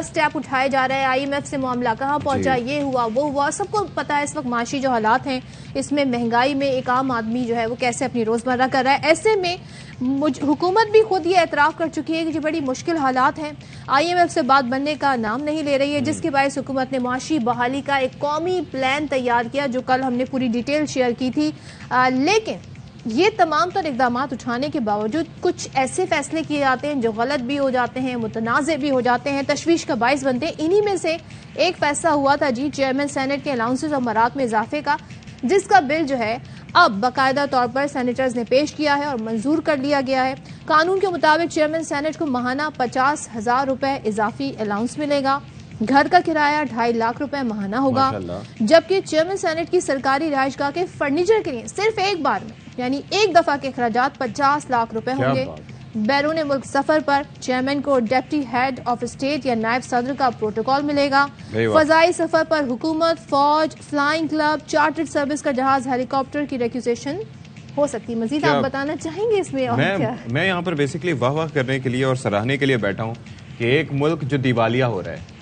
Step اٹھائے جا رہے ہیں, IMF سے معاملہ کہاں پہنچا, یہ ہوا وہ ہوا, سب کو پتا ہے اس وقت معاشی جو حالات ہیں اس میں مہنگائی میں ایک عام آدمی جو ہے وہ کیسے اپنی روزمرہ کر رہا ہے. ایسے میں حکومت بھی خود یہ اعتراف کر چکی ہے کہ جو بڑی مشکل حالات ہیں, IMF سے بات بننے کا نام نہیں لے رہی ہے, جس کے باعث حکومت نے معاشی بحالی کا ایک قومی پلان تیار کیا جو کل ہم نے پوری ڈیٹیل شیئر کی تھی. لیکن یہ تمام تر اقدامات اٹھانے کے باوجود کچھ ایسے فیصلے کیے جاتے ہیں جو غلط بھی ہو جاتے ہیں, متنازع بھی ہو جاتے ہیں, تشویش کا باعث بنتے ہیں. انہی میں سے ایک فیصلہ ہوا تھا چیئرمین سینٹ کے الاؤنسز اور مرات میں اضافے کا, جس کا بل جو ہے اب باقاعدہ طور پر سینیٹرز نے پیش کیا ہے اور منظور کر لیا گیا ہے. قانون کے مطابق چیئرمین سینٹ کو ماہانہ 50,000 روپے اضافی الاؤنس ملے گا. گھر کا کرایہ 2.5 لاکھ روپے ماہانہ ہوگا, جبکہ چیئرمین سینٹ کی سرکاری رہائش گاہ کے فرنیچر کے لیے صرف ایک بار میں یعنی ایک دفعہ کے اخراجات 50 لاکھ روپے ہوں گے. بیرون ملک سفر پر چیئرمین کو ڈپٹی ہیڈ آف اسٹیٹ یا نائب صدر کا پروٹوکول ملے گا. فضائی سفر پر حکومت, فوج, فلائنگ کلب, چارٹرڈ سروس کا جہاز, ہیلی کاپٹر کی ریکوزیشن ہو سکتی. مزید آپ بتانا چاہیں گے اس میں؟ اور کیا میں یہاں پر بیسیکلی واہ کرنے کے لیے اور سراہنے کے لیے بیٹھا ہوں کہ ایک ملک جو دیوالیہ ہو رہا ہے,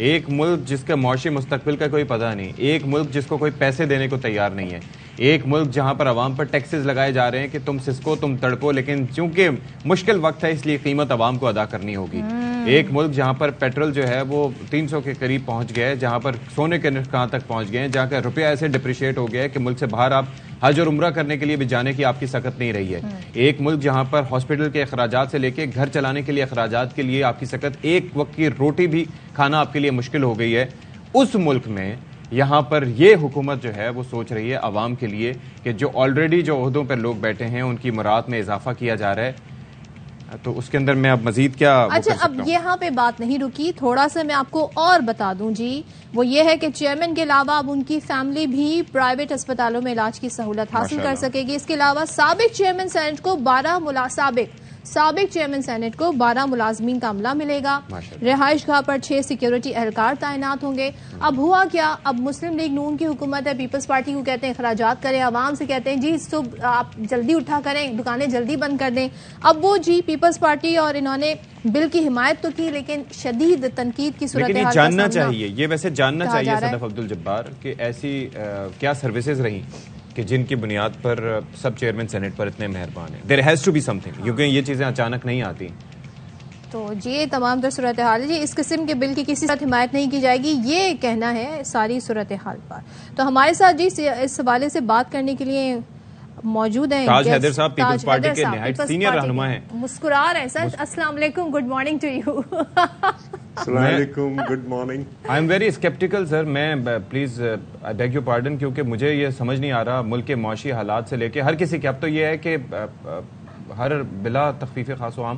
ایک ملک جس کا معاشی مستقبل کا کوئی پتہ نہیں, ایک ملک جس کو کوئی پیسے دینے کو تیار نہیں ہے, ایک ملک جہاں پر عوام پر ٹیکسز لگائے جا رہے ہیں کہ تم سسکو تم تڑپو, لیکن چونکہ مشکل وقت ہے اس لیے قیمت عوام کو ادا کرنی ہوگی. ایک ملک جہاں پر پیٹرول جو ہے وہ 300 کے قریب پہنچ گیا ہے, جہاں پر سونے کے نرخ کہاں تک پہنچ گئے ہیں, جہاں کا روپیہ ایسے ڈپریشیٹ ہو گیا ہے کہ ملک سے باہر آپ حج اور عمرہ کرنے کے لیے بھی جانے کی آپ کی سکت نہیں رہی ہے. ایک ملک جہاں پر ہاسپٹل کے اخراجات سے لے کے گھر چلانے کے لیے اخراجات کے لیے آپ کی سکت, ایک وقت کی روٹی بھی کھانا آپ کے لیے مشکل ہو گئی ہے. اس ملک میں یہاں پر یہ حکومت جو ہے وہ سوچ رہی ہے عوام کے لیے کہ جو آلریڈی جو عہدوں پر لوگ بیٹھے ہیں ان کی مراد میں اضافہ کیا جا رہا ہے, تو اس کے اندر میں اب مزید کیا اچھا اب یہاں پہ بات نہیں رکی, تھوڑا سا میں آپ کو اور بتا دوں جی. وہ یہ ہے کہ چیئرمین کے علاوہ اب ان کی فیملی بھی پرائیویٹ اسپتالوں میں علاج کی سہولت حاصل کر سکے گی. اس کے علاوہ سابق چیئرمین سینٹ کو 12 ملازمین کا عملہ ملے گا. رہائش گاہ پر 6 سیکیورٹی اہلکار تعینات ہوں گے. اب ہوا کیا, اب مسلم لیگ نون کی حکومت ہے, پیپلز پارٹی کو کہتے ہیں اخراجات کریں, عوام سے کہتے ہیں جی صبح آپ جلدی اٹھا کریں, دکانیں جلدی بند کر دیں. اب وہ جی پیپلز پارٹی اور انہوں نے بل کی حمایت تو کی لیکن شدید تنقید کی صورتحال کا سامنا. جاننا چاہیے, یہ ویسے جاننا چاہیے صدف عبدالجبار کہ ایسی کیا سروسز رہیں کہ جن کی بنیاد پر سب چیئرمین سینٹ پر اتنے مہربان ہیں. There has to be something, کیونکہ یہ چیزیں اچانک نہیں آتی. تو جی تمام تر صورتحال ہے جی, اس قسم کے بل کی کسی طرح حمایت نہیں کی جائے گی, یہ کہنا ہے ساری صورتحال پر. تو ہمارے ساتھ جی اس حوالے سے بات کرنے کے لیے موجود ہیں تاج حیدر صاحب, پیپلز پارٹی کے نہایت سینئر رہنما ہیں. مسکرا رہے ہیں سر. السلام علیکم, گڈ مارننگ ٹو یو. السلام علیکم, good morning. I am very sceptical sir, میں please I beg your pardon, کیونکہ مجھے یہ سمجھ نہیں آ رہا ملک کے معاشی حالات سے لے کے ہر کسی کے. اب تو یہ ہے کہ ہر بلا تخفیف خاص و عام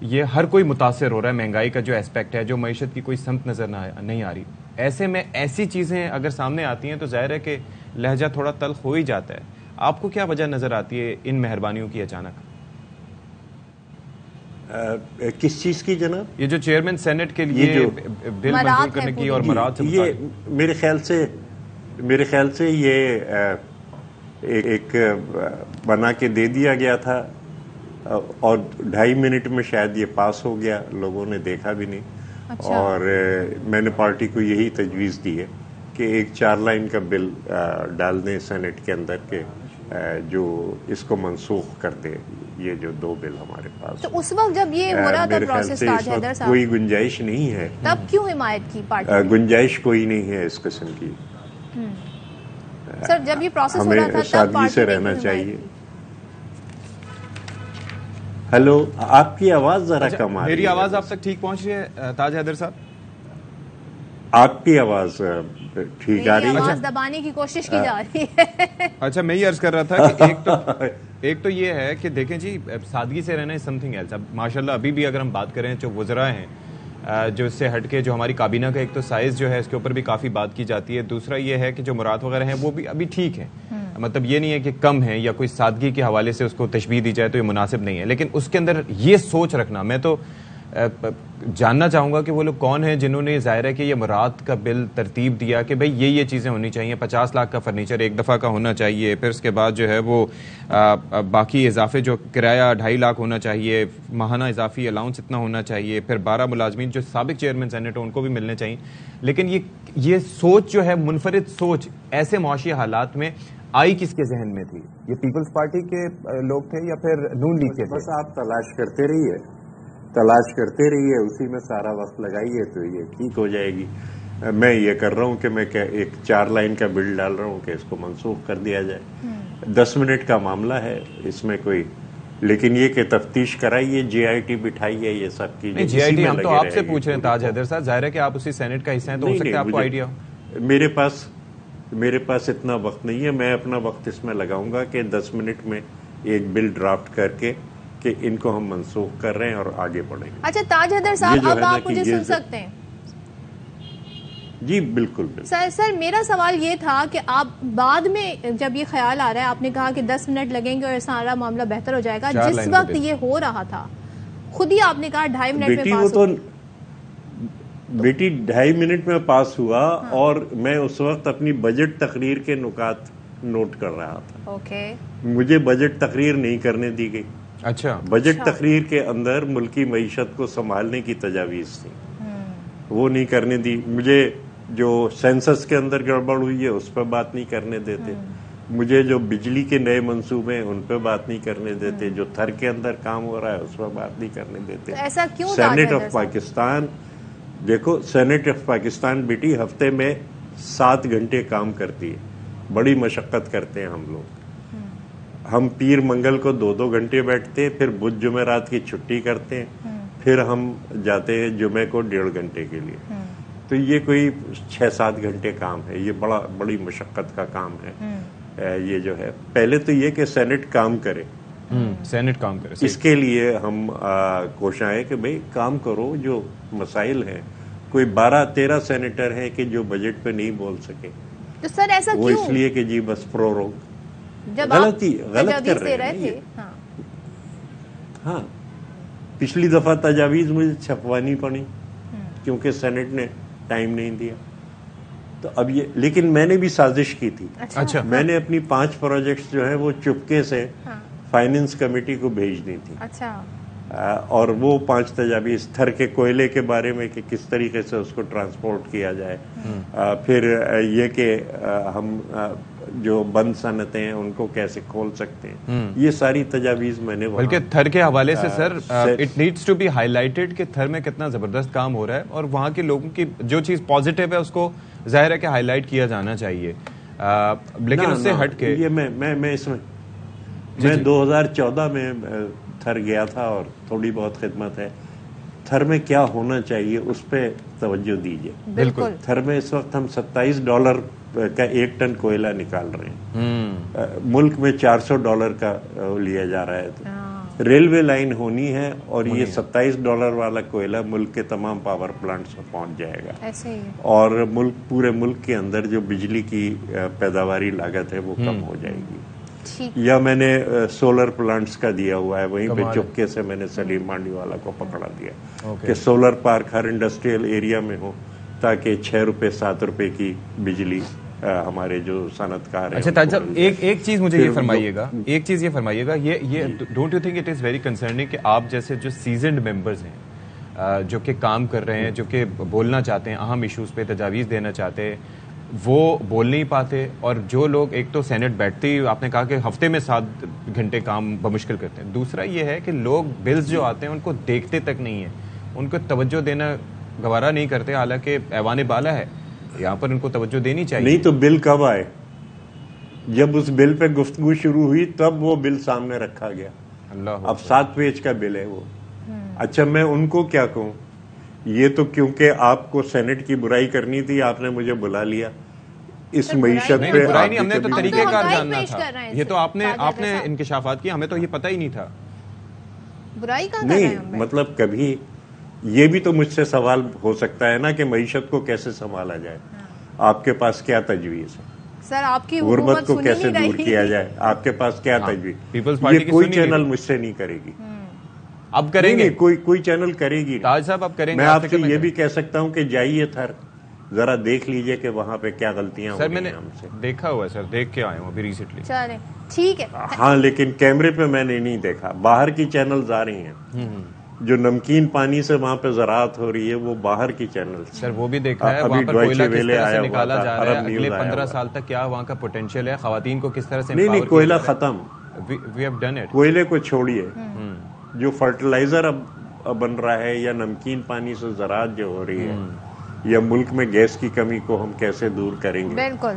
یہ ہر کوئی متاثر ہو رہا ہے. مہنگائی کا جو اسپیکٹ ہے, جو معیشت کی کوئی سمت نظر نہیں آ رہی, ایسے میں ایسی چیزیں اگر سامنے آتی ہیں تو ظاہر ہے کہ لہجہ تھوڑا تلخ ہو ہی جاتا ہے. آپ کو کیا وجہ نظر آتی ہے ان مہربانیوں کی اچانک؟ کس چیز کی جناب؟ یہ جو چیئرمین سینٹ کے لیے بل منظور کرنے کی اور مراد سے یہ میرے خیال سے یہ ایک بنا کے دے دیا گیا تھا اور 2.5 منٹ میں شاید یہ پاس ہو گیا, لوگوں نے دیکھا بھی نہیں. اور میں نے پارٹی کو یہی تجویز دی ہے کہ ایک 4 لائن کا بل ڈال دیں سینٹ کے اندر کے جو اس کو منسوخ کر دے, یہ جو 2 بل ہمارے پاس. تو اس وقت جب یہ ہو رہا تھا پروسیس تاج حیدر صاحب, کوئی گنجائش نہیں ہے, تب کیوں حمایت کی پارٹی؟ گنجائش کوئی نہیں ہے اس قسم کی. سر جب یہ پروسیس ہو رہا تھا ہمیں سادگی سے رہنا چاہیے. ہیلو, آپ کی آواز ذرا کم آ رہی ہے. میری آواز آپ تک ٹھیک پہنچ رہی ہے تاج حیدر صاحب؟ آپ کی آواز ٹھیک آ رہی ہے. آواز دبانے کی کوشش کی جا رہی ہے. اچھا, میں یہ عرض کر رہا تھا کہ ایک تو یہ ہے کہ دیکھیں جی سادگی سے رہنا ہے سم تھنگ ایلس. اب ماشاءاللہ ابھی بھی اگر ہم بات کریں جو وزراء ہیں جو اس سے ہٹ کے جو ہماری کابینہ کا ایک تو سائز جو ہے اس کے اوپر بھی کافی بات کی جاتی ہے. دوسرا یہ ہے کہ جو مراد وغیرہ ہیں وہ بھی ابھی ٹھیک ہیں, مطلب یہ نہیں ہے کہ کم ہے یا کوئی سادگی کے حوالے سے اس کو تشبیہ دی جائے تو یہ مناسب نہیں ہے. لیکن اس کے اندر یہ سوچ رکھنا, میں تو جاننا چاہوں گا کہ وہ لوگ کون ہیں جنہوں نے ظاہر ہے کہ یہ مراد کا بل ترتیب دیا کہ بھئی یہ چیزیں ہونی چاہیے, 50 لاکھ کا فرنیچر ایک دفعہ کا ہونا چاہیے, پھر اس کے بعد جو ہے وہ باقی اضافے جو کرایہ 2.5 لاکھ ہونا چاہیے, ماہانہ اضافی الاؤنس اتنا ہونا چاہیے, پھر 12 ملازمین جو سابق چیئرمین سینٹ ہیں ان کو بھی ملنے چاہیے. لیکن یہ سوچ جو ہے, منفرد سوچ ایسے معاشی حالات میں آئی کس کے ذہن میں تھی؟ یہ پیپلز پارٹی کے لوگ تھے یا پھر نون لیگ کے تھے؟ بس آپ تلاش کرتے رہیے, اسی میں سارا وقت لگائیے تو یہ ٹھیک ہو جائے گی. میں یہ کر رہا ہوں کہ میں ایک 4 لائن کا بل ڈال رہا ہوں کہ اس کو منسوخ کر دیا جائے. 10 منٹ کا معاملہ ہے اس میں کوئی, لیکن یہ کہ تفتیش کرائیے, جے آئی ٹی بٹھائیے, یہ سب کی جے آئی ٹی ہم تو آپ سے پوچھ رہے ہیں تاج حیدر صاحب, ظاہر ہے کہ آپ اسی سینٹ کا حصہ ہیں تو ہو سکتا ہے آپ کو آئیڈیا ہو. میرے پاس اتنا وقت نہیں ہے. میں اپنا وقت اس میں لگاؤں گا کہ 10 منٹ میں ایک بل ڈرافٹ کر کے کہ ان کو ہم منسوخ کر رہے ہیں اور آگے بڑھیں گے. اچھا تاج حیدر صاحب, اب آپ مجھے سن سکتے ہیں؟ جی بالکل. سر میرا سوال یہ تھا کہ آپ بعد میں جب یہ خیال آ رہا ہے, آپ نے کہا کہ 10 منٹ لگیں گے اور سارا معاملہ بہتر ہو جائے گا, جس وقت یہ ہو رہا تھا خود ہی آپ نے کہا 2.5 منٹ میں پاس ہو. بیٹی 2.5 منٹ میں پاس ہوا, اور میں اس وقت اپنی بجٹ تقریر کے نکات نوٹ کر رہا تھا. مجھے بجٹ تقریر نہیں کرنے دی گئی. اچھا, بجٹ تقریر کے اندر ملکی معیشت کو سنبھالنے کی تجاویز تھی, وہ نہیں کرنے دی. مجھے جو سینسس کے اندر گڑبڑ ہوئی ہے اس پہ بات نہیں کرنے دیتے, مجھے جو بجلی کے نئے منصوبے ہیں ان پہ بات نہیں کرنے دیتے, جو تھر کے اندر کام ہو رہا ہے اس پہ بات نہیں کرنے دیتے. سینٹ آف پاکستان, دیکھو سینٹ آف پاکستان بیٹی ہفتے میں 7 گھنٹے کام کرتی ہے, بڑی مشقت کرتے ہیں ہم لوگ. ہم پیر منگل کو 2-2 گھنٹے بیٹھتے ہیں, پھر بدھ جمعرات کی چھٹی کرتے ہیں, پھر ہم جاتے ہیں جمعے کو 1.5 گھنٹے کے لیے. تو یہ کوئی 6-7 گھنٹے کام ہے, یہ بڑی مشقت کا کام ہے. یہ جو ہے پہلے تو یہ کہ سینٹ کام کرے, اس کے لیے ہم کوشاں ہے کہ بھئی کام کرو. جو مسائل ہیں, کوئی 12-13 سینیٹر ہیں کہ جو بجٹ پہ نہیں بول سکے, تو سر ایسا وہ کیوں؟ اس لیے کہ جی بس غلط کر رہے ہیں. ہاں, پچھلی دفعہ تجاویز مجھے چھپوانی پڑی کیونکہ سینٹ نے ٹائم نہیں دیا. تو اب یہ, لیکن میں نے بھی سازش کی تھی. اچھا, میں نے اپنی 5 پروجیکٹس جو ہیں وہ چپکے سے فائنینس کمیٹی کو بھیج دی تھی. اچھا, اور وہ 5 تجاویز تھر کے کوئلے کے بارے میں کہ کس طریقے سے اس کو ٹرانسپورٹ کیا جائے, پھر یہ کہ ہم جو بند صنعتیں ہیں ان کو کیسے کھول سکتے ہیں, یہ ساری تجاویز میں نے. بلکہ تھر کے حوالے سے sir it needs to be highlighted کہ تھر میں کتنا زبردست کام ہو رہا ہے, اور وہاں کے لوگوں کی جو چیز پازیٹیو ہے اس کو ظاہر ہے کہ ہائی لائٹ کیا جانا چاہیے. لیکن اس سے ہٹ کے یہ میں اس میں 2014 میں تھر گیا تھا اور تھوڑی بہت خدمت ہے. تھر میں کیا ہونا چاہیے اس پہ توجہ دیجیے. بالکل. تھر میں اس وقت ہم $27 کا 1 ٹن کوئلہ نکال رہے ہیں, ملک میں $400 کا لیا جا رہا ہے. ریلوے لائن ہونی ہے اور یہ $27 والا کوئلہ ملک کے تمام پاور پلانٹس میں پہنچ جائے گا. ایسے ہی. اور پورے ملک کے اندر جو بجلی کی پیداواری لاگت ہے وہ کم ہو جائے گی. یا میں نے سولر پلانٹس کا دیا ہوا ہے, وہیں پہ چپکے سے میں نے سلیم مانڈی والا کو پکڑا دیا کہ سولر پارک ہر انڈسٹریل ایریا میں ہو تاکہ $6-7 کی بجلی ہمارے جو صنعت کار ہیں. اچھا تاج صاحب, ایک چیز مجھے یہ فرمائیے گا, یہ don't you think it is very concerning کہ آپ جیسے جو سیزنڈ ممبرز ہیں جو کہ کام کر رہے ہیں, جو کہ بولنا چاہتے ہیں, اہم ایشوز پہ تجاویز دینا چاہتے ہیں, وہ بول نہیں پاتے, اور جو لوگ ایک تو سینٹ بیٹھتے ہی آپ نے کہا کہ ہفتے میں 7 گھنٹے کام بمشکل کرتے ہیں, دوسرا یہ ہے کہ لوگ بلز جو آتے ہیں ان کو دیکھتے تک نہیں ہیں, ان کو توجہ دینا گوارا نہیں کرتے, حالانکہ ایوان بالا ہے یہاں پر ان کو توجہ دینی چاہیے. نہیں تو بل کب آئے؟ جب اس بل پہ گفتگو شروع ہوئی تب وہ بل سامنے رکھا گیا. اب 7 پیج کا بل ہے وہ. اچھا میں ان کو کیا کہوں, یہ تو کیونکہ آپ کو سینٹ کی برائی کرنی تھی آپ نے مجھے بلا لیا. اس معیشت پہ برائی نہیں, ہم نے تو طریقہ کار جاننا تھا. یہ تو آپ نے انکشافات کیا, ہمیں تو یہ پتہ ہی نہیں تھا. برائی کا نہیں, مطلب کبھی یہ بھی تو مجھ سے سوال ہو سکتا ہے نا کہ معیشت کو کیسے سنبھالا جائے, آپ کے پاس کیا تجویز ہے, سر آپ کی غربت کو کیسے دور کیا جائے, آپ کے پاس کیا تجویز, یہ کوئی چینل مجھ سے نہیں کرے گی. اب کریں گے کوئی چینل کرے گی. تاج صاحب اب کریں گے. میں آپ سے یہ بھی کہہ سکتا ہوں کہ جائیے تھر ذرا دیکھ لیجئے کہ وہاں پہ کیا غلطیاں ہو رہی ہیں ہم سے. دیکھا ہوا ہے سر, دیکھ کے آئے ہوں ابھی ریسنٹلی. چلیں ٹھیک ہے. ہاں لیکن کیمرے پہ میں نے نہیں دیکھا. باہر کی چینلز آ رہی ہیں جو نمکین پانی سے وہاں پہ زراعت ہو رہی ہے, وہ باہر کی چینل. سر وہ بھی دیکھا ہے وہاں پر کوئلہ کس طرح سے نکالا جا رہا ہے, اگلے 15 سال تک کیا وہاں کا پوٹینشیل ہے, خواتین کو کس طرح سے. نہیں کوئلہ ختم, وی ہیو ڈن اٹ. کوئلے کو چھوڑیے, جو فرٹیلائزر اب بن رہا ہے یا نمکین پانی سے زراعت جو ہو رہی ہے, یا ملک میں گیس کی کمی کو ہم کیسے دور کریں گے, بالکل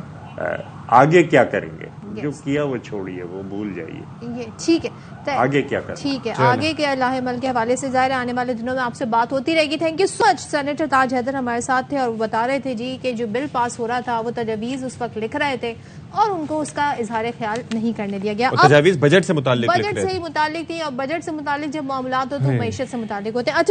آگے کیا کریں گے, جو کیا وہ چھوڑیے, وہ بھول جائیے. یہ ٹھیک ہے, آگے کیا کریں. ٹھیک ہے, آگے کے لاہ عمل کے حوالے سے ظاہر آنے والے دنوں میں آپ سے بات ہوتی رہے گی. Thank you so much. Senator Taj Haider ہمارے ساتھ تھے اور وہ بتا رہے تھے جی کہ جو بل پاس ہو رہا تھا وہ تجاویز اس وقت لکھ رہے تھے اور ان کو اس کا اظہار خیال نہیں کرنے دیا گیا. تجاویز بجٹ سے متعلق بجٹ سے ہی متعلق تھی, اور بجٹ سے متعلق جب معاملات ہو تو معیشت سے متعلق ہوتے ہیں. اچھا